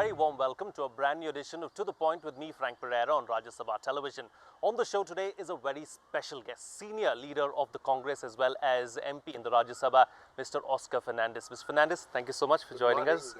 very warm welcome to a brand new edition of To The Point with me, Frank Pereira, on Rajya Sabha Television. On the show today is a very special guest, senior leader of the Congress as well as MP in the Rajya Sabha, Mr. Oscar Fernandes. Mr. Fernandes, thank you so much for joining us.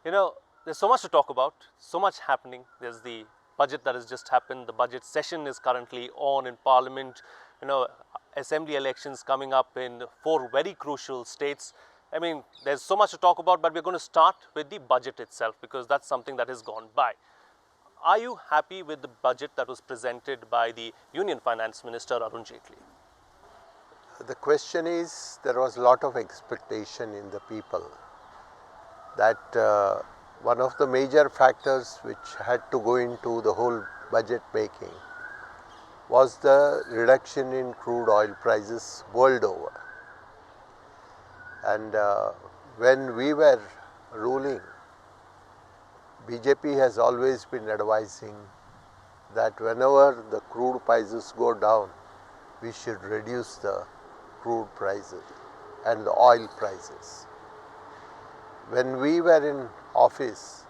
You know, there's so much to talk about, so much happening. There's the budget that has just happened. The budget session is currently on in Parliament. You know, assembly elections coming up in 4 very crucial states. I mean, there's so much to talk about, but we're going to start with the budget itself because that's something that has gone by. Are you happy with the budget that was presented by the Union Finance Minister Arun Jaitley? The question is, there was a lot of expectation in the people that one of the major factors which had to go into the whole budget making was the reduction in crude oil prices world over. And when we were ruling, BJP has always been advising that whenever the crude prices go down, we should reduce the crude prices and the oil prices. When we were in office,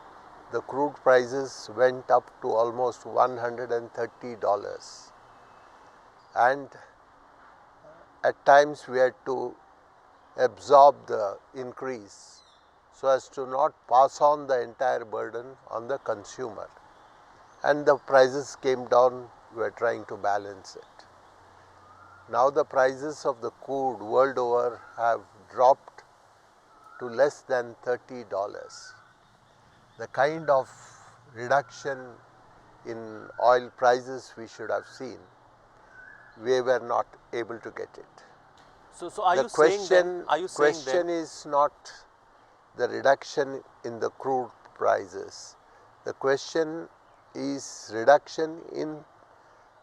the crude prices went up to almost $130, and at times we had to absorb the increase so as to not pass on the entire burden on the consumer, and the prices came down. We were trying to balance it. Now the prices of the crude world over have dropped to less than $30. The kind of reduction in oil prices we should have seen, we were not able to get it. So are you saying then, question is not the reduction in the crude prices. The question is reduction in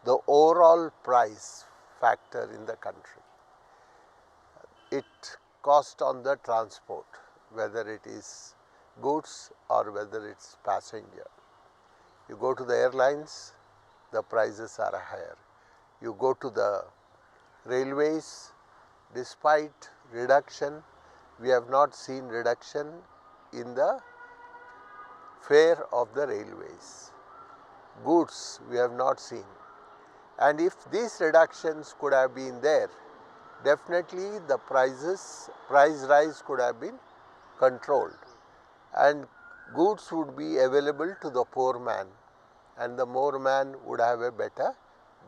the overall price factor in the country. It cost on the transport, whether it is goods or whether it's passenger. You go to the airlines, the prices are higher. You go to the railways, despite reduction, we have not seen reduction in the fare of the railways. Goods we have not seen. And if these reductions could have been there, definitely the price rise could have been controlled, and goods would be available to the poor man, and the poor man would have a better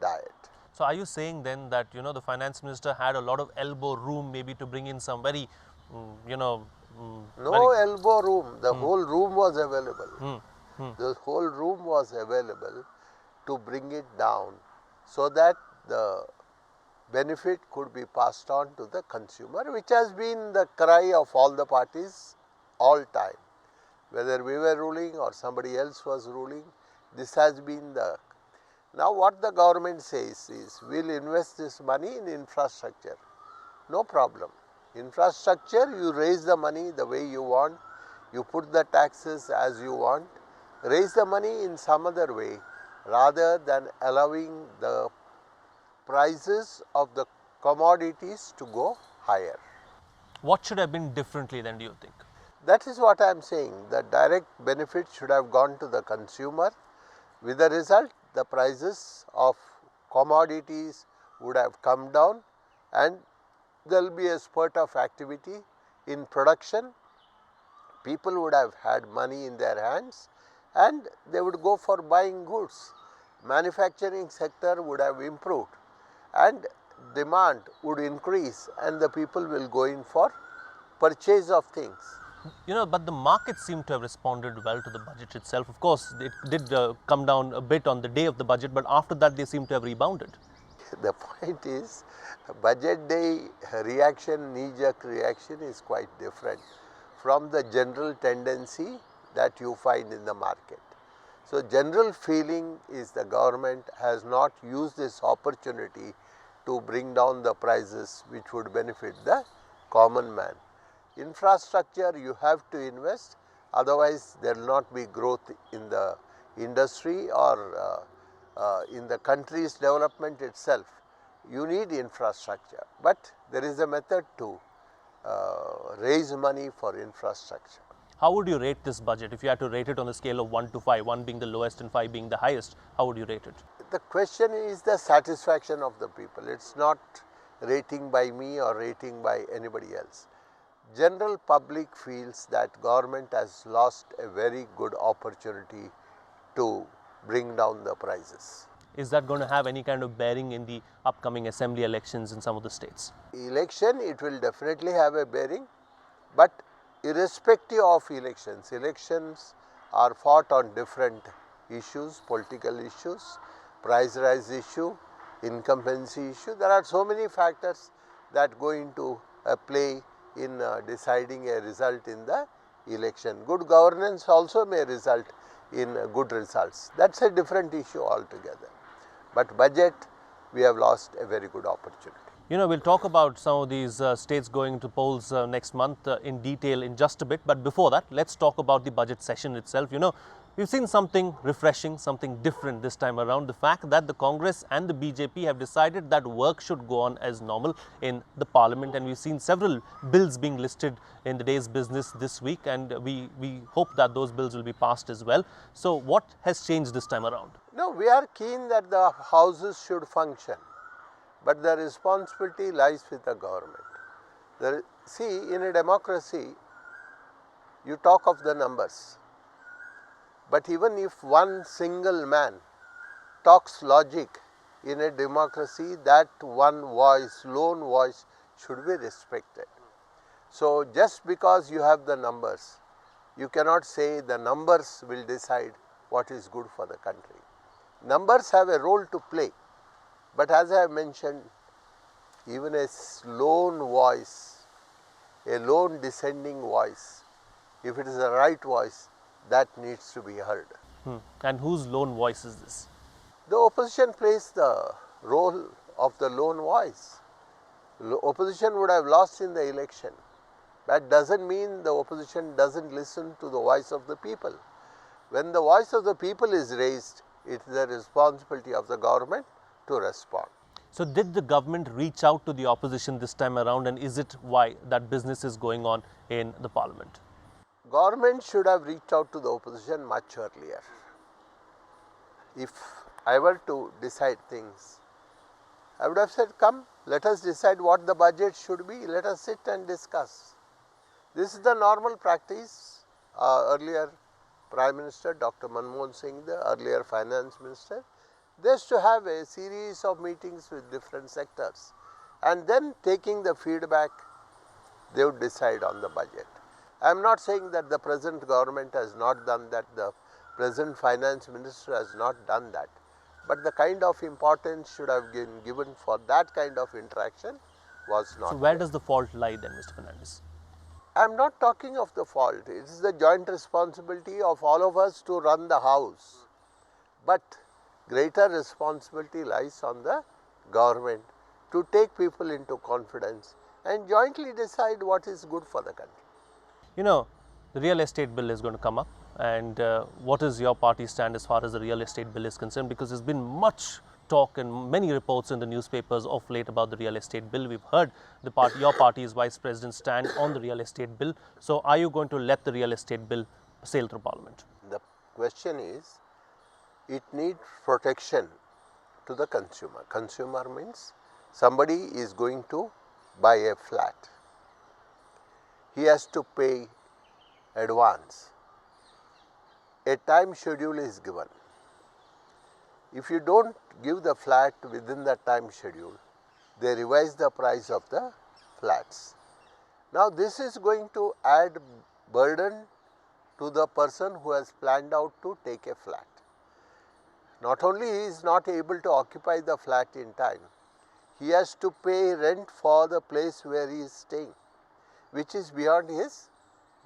diet. So are you saying then that, you know, the finance minister had a lot of elbow room maybe to bring in some very, No elbow room, the whole room was available. The whole room was available to bring it down so that the benefit could be passed on to the consumer, which has been the cry of all the parties all time. Whether we were ruling or somebody else was ruling, this has been the. Now what the government says is, we will invest this money in infrastructure. No problem. Infrastructure, you raise the money the way you want, you put the taxes as you want, raise the money in some other way rather than allowing the prices of the commodities to go higher. What should have been differently then, do you think? That is what I am saying. The direct benefit should have gone to the consumer. With the result, the prices of commodities would have come down, and there will be a spurt of activity in production. People would have had money in their hands and they would go for buying goods. Manufacturing sector would have improved and demand would increase, and the people will go in for purchase of things. You know, but the markets seem to have responded well to the budget itself. Of course, it did come down a bit on the day of the budget, but after that they seem to have rebounded. The point is, budget day reaction, knee-jerk reaction is quite different from the general tendency that you find in the market. So, general feeling is the government has not used this opportunity to bring down the prices which would benefit the common man. Infrastructure you have to invest, otherwise there will not be growth in the industry or in the country's development itself. You need infrastructure, but there is a method to raise money for infrastructure. How would you rate this budget? If you had to rate it on a scale of 1 to 5, 1 being the lowest and 5 being the highest, how would you rate it? The question is the satisfaction of the people. It's not rating by me or rating by anybody else. General public feels that government has lost a very good opportunity to bring down the prices. Is that going to have any kind of bearing in the upcoming assembly elections in some of the states? Election, it will definitely have a bearing, but irrespective of elections, elections are fought on different issues, political issues, price rise issue, incumbency issue. There are so many factors that go into play in deciding a result in the election. Good governance also may result in good results. That's a different issue altogether. But budget, we have lost a very good opportunity. You know, we'll talk about some of these states going to polls next month in detail in just a bit. But before that, let's talk about the budget session itself. You know, we've seen something refreshing, something different this time around. The fact that the Congress and the BJP have decided that work should go on as normal in the parliament. And we've seen several bills being listed in the day's business this week. And we hope that those bills will be passed as well. So what has changed this time around? No, we are keen that the houses should function, but the responsibility lies with the government. See, in a democracy, you talk of the numbers, but even if one single man talks logic in a democracy, that one voice, lone voice, should be respected. So, just because you have the numbers, you cannot say the numbers will decide what is good for the country. Numbers have a role to play, but as I have mentioned, even a lone voice, a lone dissenting voice, if it is the right voice, that needs to be heard. And whose lone voice is this? The opposition plays the role of the lone voice. Opposition would have lost in the election. That doesn't mean the opposition doesn't listen to the voice of the people. When the voice of the people is raised, it is the responsibility of the government to respond. So did the government reach out to the opposition this time around, and is it why that business is going on in the parliament? Government should have reached out to the opposition much earlier. If I were to decide things, I would have said, come, let us decide what the budget should be, let us sit and discuss. This is the normal practice. Earlier Prime Minister Dr. Manmohan Singh, the earlier Finance Minister, they used to have a series of meetings with different sectors, and then taking the feedback, they would decide on the budget. I am not saying that the present government has not done that, the present Finance Minister has not done that, but the kind of importance should have been given for that kind of interaction was not. So where does the fault lie then, Mr. Fernandes? I am not talking of the fault. It is the joint responsibility of all of us to run the house, but greater responsibility lies on the government to take people into confidence and jointly decide what is good for the country. You know, the real estate bill is going to come up, and what is your party stand as far as the real estate bill is concerned? Because there's been much talk and many reports in the newspapers of late about the real estate bill. We've heard your party's vice president stand on the real estate bill. So are you going to let the real estate bill sail through parliament? The question is, it needs protection to the consumer. Consumer means somebody is going to buy a flat. He has to pay advance. A time schedule is given. If you don't give the flat within the time schedule, they revise the price of the flats. Now this is going to add burden to the person who has planned out to take a flat. Not only he is not able to occupy the flat in time, he has to pay rent for the place where he is staying, which is beyond his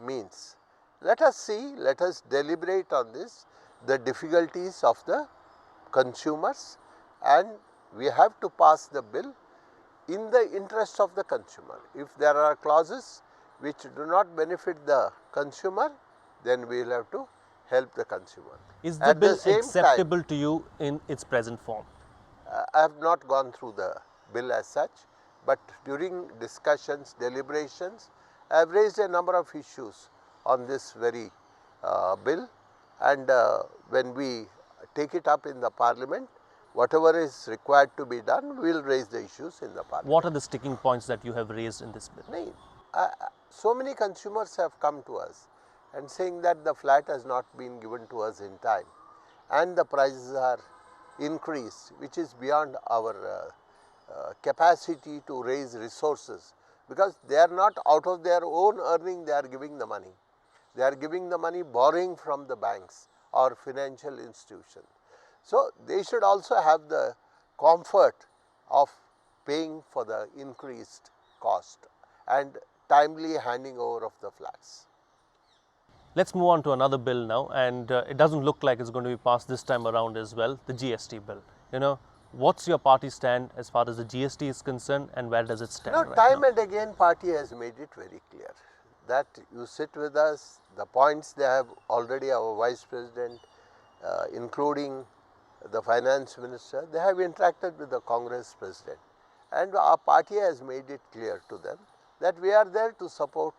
means. Let us see, let us deliberate on this, the difficulties of the consumers, and we have to pass the bill in the interest of the consumer. If there are clauses which do not benefit the consumer, then we will have to help the consumer. Is the bill acceptable to you in its present form? I have not gone through the bill as such, but during discussions, deliberations, I have raised a number of issues on this very bill, and when we take it up in the Parliament, whatever is required to be done, we will raise the issues in the Parliament. What are the sticking points that you have raised in this bill? No, so many consumers have come to us and saying that the flat has not been given to us in time and the prices are increased, which is beyond our capacity to raise resources, because they are not out of their own earning, they are giving the money. They are giving the money borrowing from the banks or financial institutions. So, they should also have the comfort of paying for the increased cost and timely handing over of the flats. Let's move on to another bill now, and it doesn't look like it's going to be passed this time around as well, the GST bill. What's your party stand as far as the GST is concerned, and where does it stand Now, right time now? and again party has made it very clear that you sit with us, the points they have already, our Vice President, including the Finance Minister, they have interacted with the Congress President, and our party has made it clear to them that we are there to support,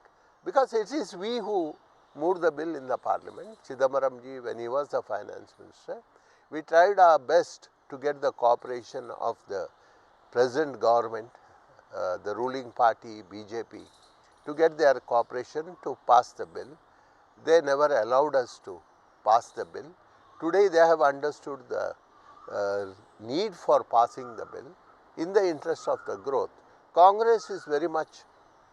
because it is we who moved the bill in the Parliament. Chidambaram ji, when he was the Finance Minister, we tried our best to get the cooperation of the present government, the ruling party BJP, to get their cooperation to pass the bill. They never allowed us to pass the bill. Today they have understood the need for passing the bill in the interest of the growth. Congress is very much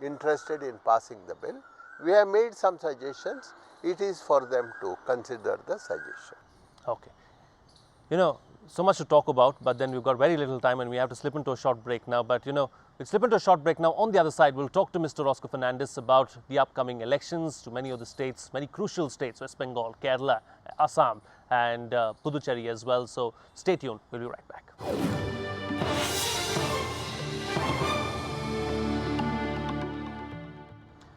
interested in passing the bill. We have made some suggestions. It is for them to consider the suggestion. Okay. So much to talk about, but then we've got very little time and we have to slip into a short break now. But we'll slip into a short break now. On the other side, we'll talk to Mr. Oscar Fernandes about the upcoming elections to many of the states, many crucial states, West Bengal, Kerala, Assam, and Puducherry as well. So stay tuned. We'll be right back.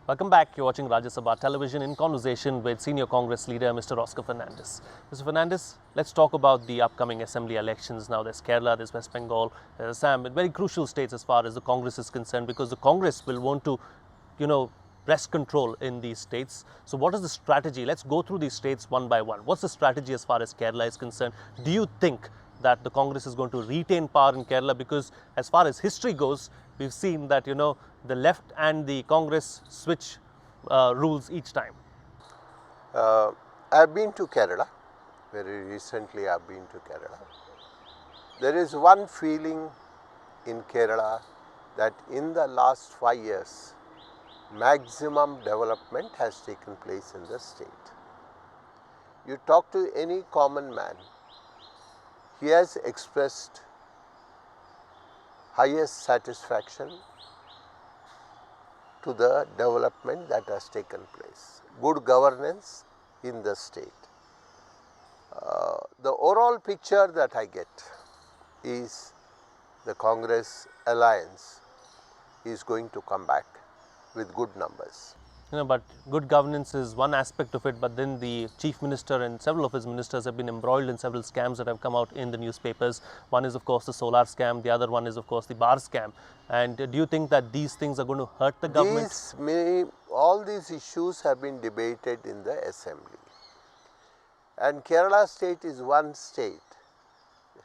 Welcome back. You're watching Rajya Sabha television in conversation with Senior Congress leader Mr. Oscar Fernandes. Mr. Fernandes, let's talk about the upcoming assembly elections now. There's Kerala, there's West Bengal, there's Assam, very crucial states as far as the Congress is concerned, because the Congress will want to, wrest control in these states. So what is the strategy? Let's go through these states one by one. What's the strategy as far as Kerala is concerned? Do you think that the Congress is going to retain power in Kerala? Because as far as history goes, we've seen that, the left and the Congress switch rules each time. I have been to Kerala, very recently I have been to Kerala. There is one feeling in Kerala that in the last 5 years, maximum development has taken place in the state. You talk to any common man, he has expressed highest satisfaction to the development that has taken place, good governance in the state. The overall picture that I get is the Congress alliance is going to come back with good numbers. But good governance is one aspect of it, but then the Chief Minister and several of his ministers have been embroiled in several scams that have come out in the newspapers. One is of course the solar scam, the other one is of course the bar scam. And do you think that these things are going to hurt the government? All these issues have been debated in the assembly. And Kerala state is one state.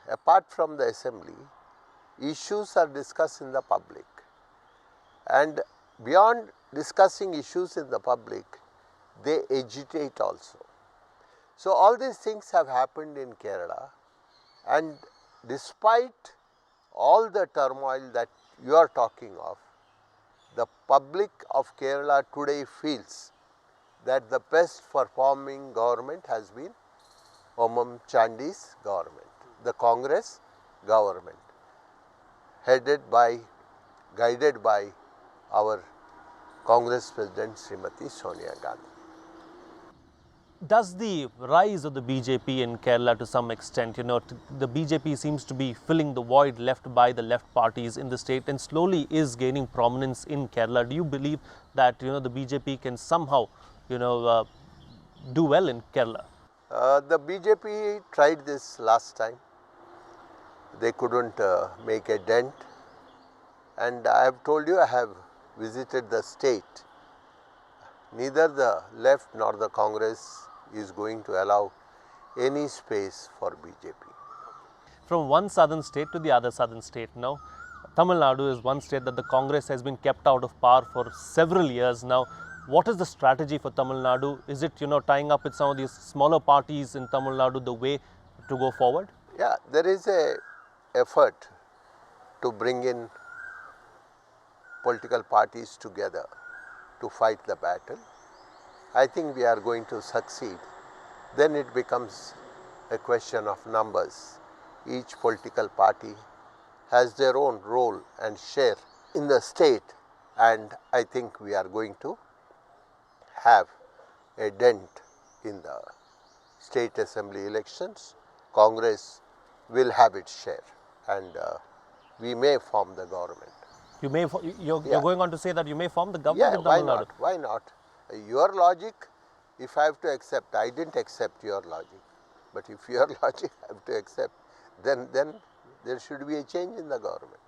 Apart from the assembly, issues are discussed in the public. And beyond discussing issues in the public, they agitate also. So all these things have happened in Kerala, and despite all the turmoil that you are talking of, the public of Kerala today feels that the best performing government has been Omam Chandi's government, the Congress government, guided by our Congress President Srimati Sonia Gandhi. Does the rise of the BJP in Kerala to some extent, the BJP seems to be filling the void left by the left parties in the state and slowly is gaining prominence in Kerala. Do you believe that, the BJP can somehow, do well in Kerala? The BJP tried this last time. They couldn't make a dent. And I have told you, I have visited the state neither the left nor the Congress is going to allow any space for BJP. From one southern state to the other southern state now, Tamil Nadu is one state that the Congress has been kept out of power for several years now. What is the strategy for Tamil Nadu? Is it, tying up with some of these smaller parties in Tamil Nadu the way to go forward? Yeah, there is a effort to bring in political parties together to fight the battle. I think we are going to succeed. Then it becomes a question of numbers. Each political party has their own role and share in the state, and I think we are going to have a dent in the state assembly elections. Congress will have its share, and we may form the government. You're going on to say that you may form the government Yeah, in why Tamil Nadu? not? Why not? Your logic, if I have to accept, I didn't accept your logic, but if your logic I have to accept, then there should be a change in the government.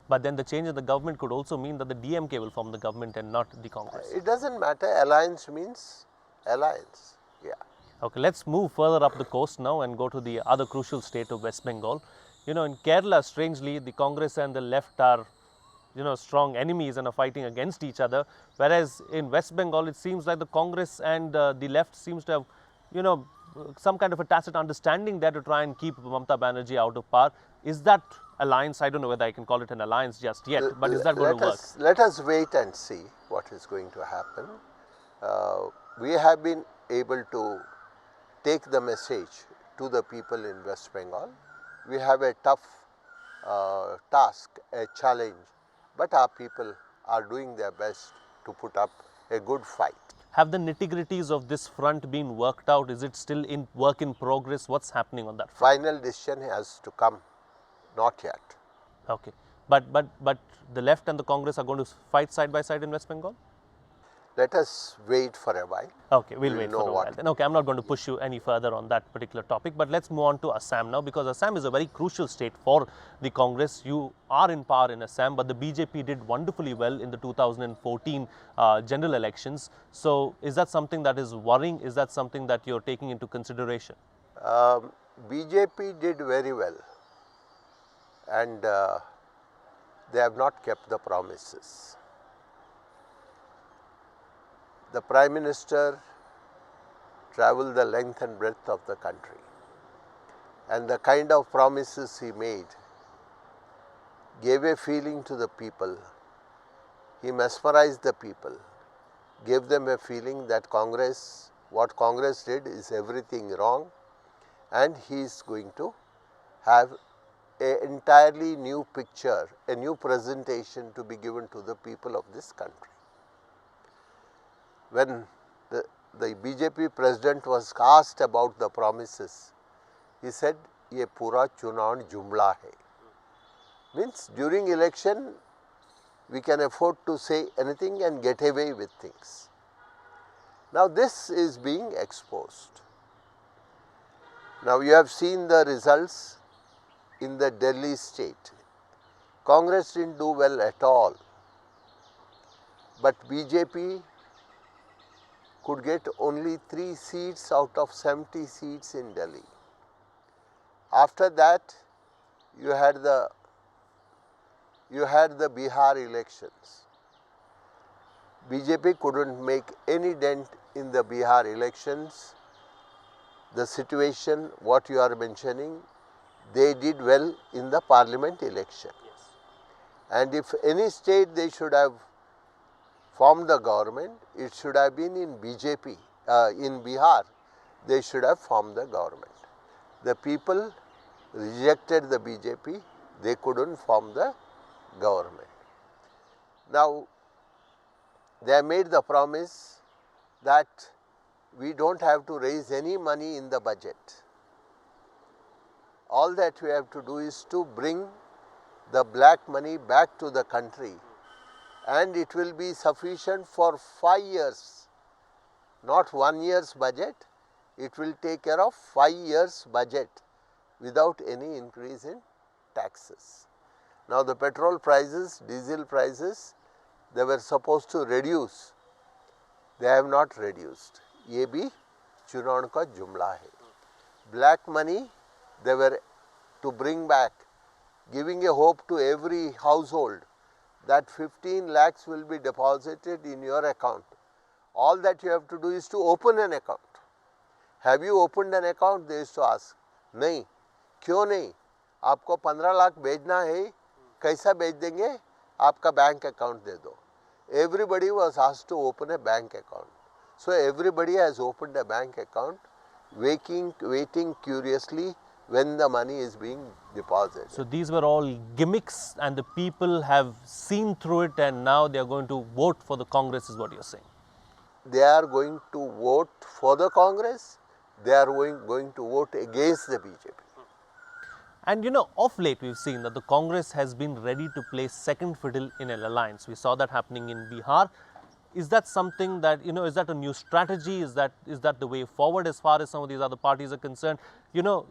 But then the change in the government could also mean that the DMK will form the government and not the Congress. It doesn't matter. Alliance means alliance. Yeah. Okay, let's move further up the coast now and go to the other crucial state of West Bengal. In Kerala, strangely, the Congress and the left are, strong enemies and are fighting against each other. Whereas in West Bengal, it seems like the Congress and the left seems to have, some kind of a tacit understanding there to try and keep Mamata Banerjee out of power. Is that alliance, I don't know whether I can call it an alliance just yet, but is that going to work? Let us wait and see what is going to happen. We have been able to take the message to the people in West Bengal. We have a tough task, a challenge, but our people are doing their best to put up a good fight. Have the nitty-gritties of this front been worked out? Is it still in work in progress? What's happening on that front? Final decision has to come, not yet. Okay, but the left and the Congress are going to fight side by side in West Bengal? Let us wait for a while. Okay, we'll wait for a while then. Okay, I'm not going to push you any further on that particular topic, but let's move on to Assam now, because Assam is a very crucial state for the Congress. You are in power in Assam, but the BJP did wonderfully well in the 2014 general elections. So is that something that is worrying? Is that something that you're taking into consideration? BJP did very well, and they have not kept the promises. The Prime Minister travelled the length and breadth of the country, and the kind of promises he made gave a feeling to the people. He mesmerized the people, gave them a feeling that what Congress did is everything wrong, and he is going to have an entirely new picture, a new presentation to be given to the people of this country. When the BJP president was asked about the promises, he said, "Ye pura chunav jumla hai." Means during election, we can afford to say anything and get away with things. Now this is being exposed. Now you have seen the results in the Delhi state. Congress didn't do well at all, but BJP could get only 3 seats out of 70 seats in Delhi. After that, you had the Bihar elections. BJP couldn't make any dent in the Bihar elections. The situation, what you are mentioning, they did well in the parliament election. Yes. And if any state they should have formed the government, it should have been in BJP, in Bihar, they should have formed the government. The people rejected the BJP, they couldn't form the government. Now, they made the promise that we don't have to raise any money in the budget. All that we have to do is to bring the black money back to the country, and it will be sufficient for 5 years, not 1 year's budget. It will take care of 5 years budget without any increase in taxes. Now the petrol prices, diesel prices, they were supposed to reduce they have not reduced. ये भी चुनाव का जुमला है. Black money they were to bring back, giving a hope to every household that 15 lakhs will be deposited in your account. All that you have to do is to open an account. Have you opened an account? They used to ask. नहीं. क्यों नहीं? आपको 15 लाख भेजना है, कैसा भेज देंगे? आपका बैंक अकाउंट दे दो. Everybody was asked to open a bank account. So everybody has opened a bank account, waiting curiously when the money is being deposited. So these were all gimmicks and the people have seen through it and now they are going to vote for the Congress is what you are saying. They are going to vote for the Congress, they are going to vote against the BJP. And you know, of late we've seen that the Congress has been ready to play second fiddle in an alliance. We saw that happening in Bihar. Is that something that, you know, is that a new strategy? Is that the way forward as far as some of these other parties are concerned? You know,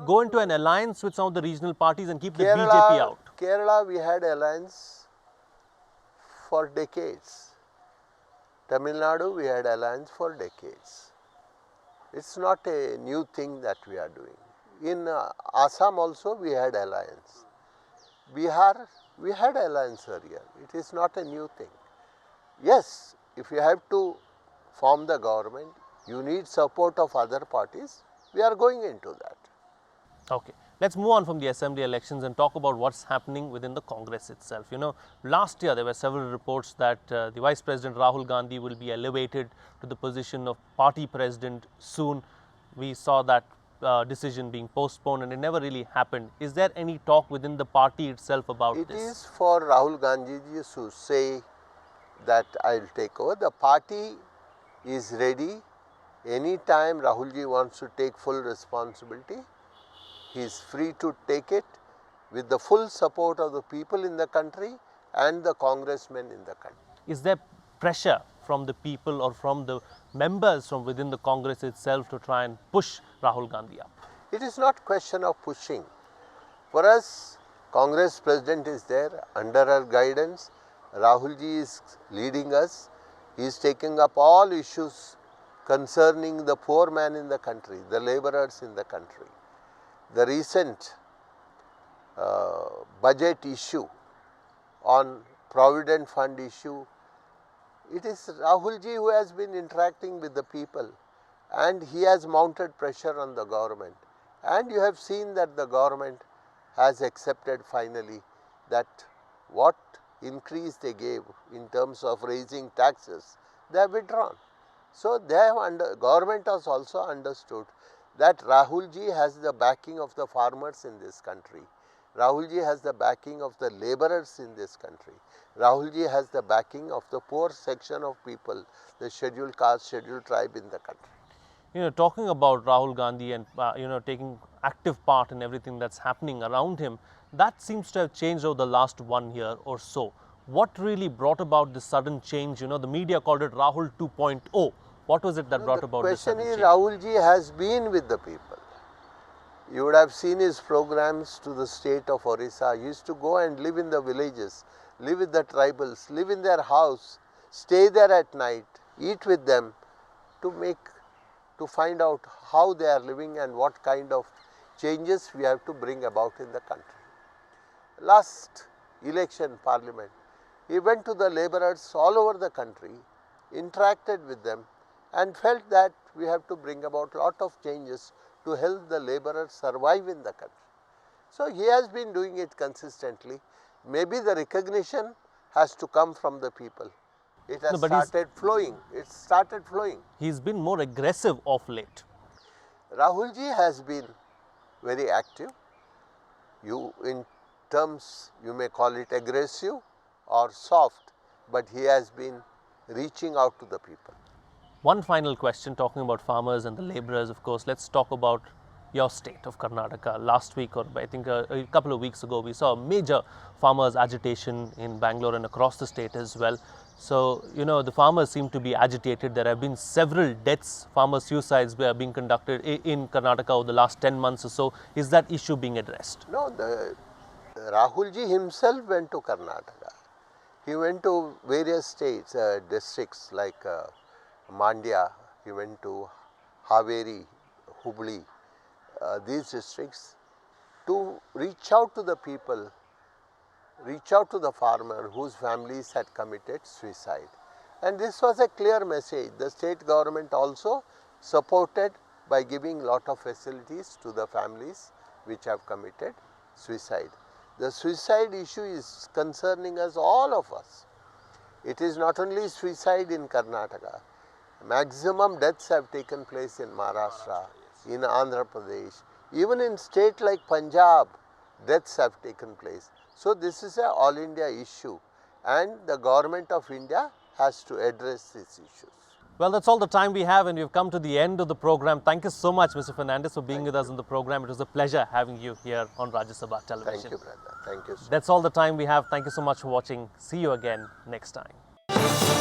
go into an alliance with some of the regional parties and keep the BJP out. Kerala, we had alliance for decades. Tamil Nadu, we had alliance for decades. It's not a new thing that we are doing. In Assam also we had alliance. Bihar, we had alliance earlier. It is not a new thing. Yes, if you have to form the government, you need support of other parties. We are going into that. Okay. Let's move on from the assembly elections and talk about what's happening within the Congress itself. You know, last year there were several reports that the Vice President Rahul Gandhi will be elevated to the position of party president soon. We saw that decision being postponed and it never really happened. Is there any talk within the party itself about this? It is for Rahul Gandhi to say that I will take over. The party is ready. Anytime Rahul ji wants to take full responsibility, he is free to take it with the full support of the people in the country and the congressmen in the country. Is there pressure from the people or from the members from within the Congress itself to try and push Rahul Gandhi up? It is not question of pushing. For us, Congress president is there under our guidance. Rahul ji is leading us. He is taking up all issues concerning the poor man in the country, the laborers in the country. The recent budget issue on Provident Fund issue, it is Rahul ji who has been interacting with the people and he has mounted pressure on the government. And you have seen that the government has accepted finally that what increase they gave in terms of raising taxes, they have withdrawn. So they have government has also understood that Rahul ji has the backing of the farmers in this country. Rahul ji has the backing of the laborers in this country. Rahul ji has the backing of the poor section of people, the scheduled caste, scheduled tribe in the country. You know, talking about Rahul Gandhi and you know, taking active part in everything that's happening around him, that seems to have changed over the last 1 year or so. What really brought about this sudden change? You know, the media called it Rahul 2.0. What was it that brought about this sudden change? The question is, Rahul ji has been with the people. You would have seen his programs to the state of Orissa. He used to go and live in the villages, live with the tribals, live in their house, stay there at night, eat with them to find out how they are living and what kind of changes we have to bring about in the country. Last election parliament, he went to the laborers all over the country, interacted with them and felt that we have to bring about lot of changes to help the laborers survive in the country. So he has been doing it consistently. Maybe the recognition has to come from the people. It has started flowing. It started flowing. He's been more aggressive of late. Rahul ji has been very active. In terms, you may call it aggressive or soft, but he has been reaching out to the people. One final question, talking about farmers and the laborers, of course, let's talk about your state of Karnataka. Last week, or I think a couple of weeks ago, we saw a major farmers agitation in Bangalore and across the state as well. So, you know, the farmers seem to be agitated. There have been several deaths, farmer suicides being conducted in Karnataka over the last 10 months or so. Is that issue being addressed? No, Rahul ji himself went to Karnataka. He went to various states, districts like Mandya, he went to Haveri, Hubli, these districts, to reach out to the people, reach out to the farmer whose families had committed suicide. And this was a clear message. The state government also supported by giving lot of facilities to the families which have committed suicide. The suicide issue is concerning us, all of us. It is not only suicide in Karnataka. Maximum deaths have taken place in Maharashtra, in Andhra Pradesh, even in state like Punjab, deaths have taken place. So this is a all India issue, and the government of India has to address these issues. Well, that's all the time we have, and we've come to the end of the program. Thank you so much, Mr. Fernandes, for being with us in the program. It was a pleasure having you here on Rajya Sabha television. Thank you, brother. Thank you so much. That's all the time we have. Thank you so much for watching. See you again next time.